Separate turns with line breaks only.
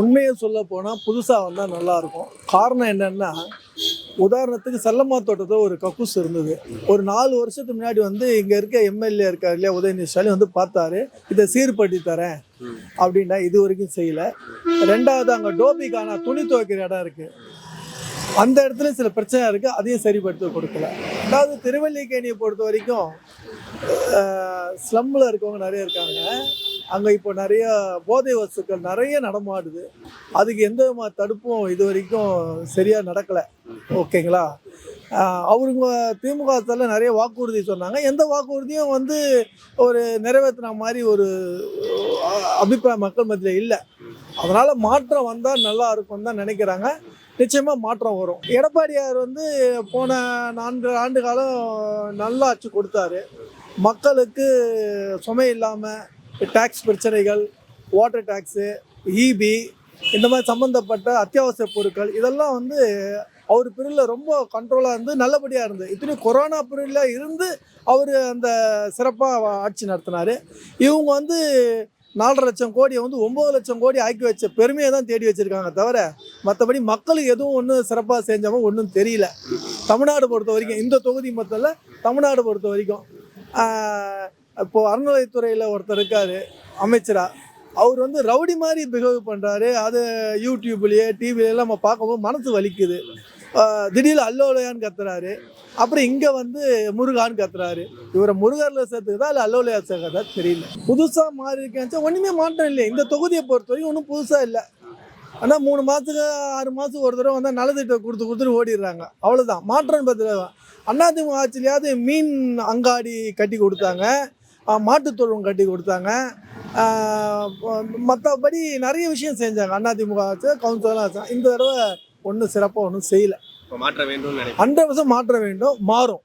உண்மையை சொல்ல போனால் புதுசாக வந்தால் நல்லாயிருக்கும். காரணம் என்னென்னா, உதாரணத்துக்கு செல்லம்மா தோட்டத்தில் ஒரு கக்கூஸ் இருந்தது. ஒரு 4 வருஷத்துக்கு முன்னாடி வந்து இங்கே இருக்க எம்எல்ஏ இருக்கார் இல்லையா, உதயநிதி ஸ்டாலின் வந்து பார்த்தாரு. இதை சீர்படுத்தி தரேன் அப்படின்னா இது வரைக்கும் செய்யலை. ரெண்டாவது, அங்கே டோபிக்கான துணி துவைக்கிற இடம் இருக்குது, அந்த இடத்துல சில பிரச்சனை இருக்குது, அதையும் சரிப்படுத்த கொடுக்கல. அதாவது திருவல்லிக்கேணியை பொறுத்த வரைக்கும் ஸ்லம்மில் இருக்கவங்க நிறைய இருக்காங்க. அங்கே இப்போ நிறைய போதை வஸ்துக்கள் நிறைய நடமாடுது. அதுக்கு எந்த விதமான தடுப்பும் இது வரைக்கும் சரியாக நடக்கலை. ஓகேங்களா? அவருங்க திமுக அரசில் நிறைய வாக்குறுதி சொன்னாங்க. எந்த வாக்குறுதியும் வந்து ஒரு நிறைவேற்றின மாதிரி ஒரு அபிப்பிராயம் மக்கள் மத்தியில் இல்லை. அதனால் மாற்றம் வந்தால் நல்லா இருக்கும்னு தான் நினைக்கிறாங்க. நிச்சயமாக மாற்றம் வரும். எடப்பாடியார் வந்து போன 4 ஆண்டு காலம் நல்லா ஆட்சி கொடுத்தாரு. மக்களுக்கு சுமை இல்லாமல் டேக்ஸ் பிரச்சனைகள், வாட்டர் டேக்ஸு, இபி, இந்த மாதிரி சம்மந்தப்பட்ட அத்தியாவசிய பொருட்கள் இதெல்லாம் வந்து அவர் பீரியடில் ரொம்ப கண்ட்ரோலாக இருந்து நல்லபடியாக இருந்தது. இத்தனை கொரோனா பீரியடில் இருந்து அவர் அந்த சிறப்பாக ஆட்சி நடத்தினார். இவங்க வந்து 4.5 லட்சம் கோடியை வந்து 9 லட்சம் கோடி ஆக்கி வச்ச பெருமையை தான் தேடி வச்சுருக்காங்க தவிர மற்றபடி மக்களுக்கு எதுவும் ஒன்றும் சிறப்பாக செஞ்சவங்க ஒன்றும் தெரியல. தமிழ்நாடு பொறுத்த வரைக்கும், இந்த தொகுதி மொத்தத்தில் தமிழ்நாடு பொறுத்த வரைக்கும் இப்போது அறநிலையத்துறையில் ஒருத்தர் இருக்கார் அமைச்சராக, அவர் வந்து ரவுடி மாதிரி பிஹேவ் பண்ணுறாரு. அது யூடியூப்லேயே டிவிலெலாம் நம்ம பார்க்கும்போது மனசு வலிக்குது. திடீர்னு அல்லோலையான்னு கத்துறாரு. அப்புறம் இங்கே வந்து முருகான்னு கத்துறாரு. இவரை முருகரில் சேர்த்துக்குதா இல்லை அல்லோலையா சேர்க்குறதா தெரியல. புதுசாக மாறி இருக்கேன், ஒன்றுமே மாற்றம் இல்லை. இந்த தொகுதியை பொறுத்த வரைக்கும் ஒன்றும் புதுசாக இல்லை. ஆனால் 3 மாதத்துக்கு 6 மாதத்துக்கு ஒரு தடவை வந்தால் நலத்திட்டம் கொடுத்துட்டு ஓடிடுறாங்க, அவ்வளோதான். மாற்றம் பத்திரம் அதிமுக ஆட்சியிலையாவது மீன் அங்காடி கட்டி கொடுத்தாங்க, மாட்டுத்தொழுவம் கட்டி கொடுத்தாங்க, மற்றபடி நிறைய விஷயம் செஞ்சாங்க அதிமுக ஆட்சி, கவுன்சிலர்லாம் ஆச்சு. இந்த தடவை ஒன்றும் சிறப்பாக ஒன்றும் செய்யலை.
மாற்ற வேண்டும்,
100% மாற்ற வேண்டும், மாறும்.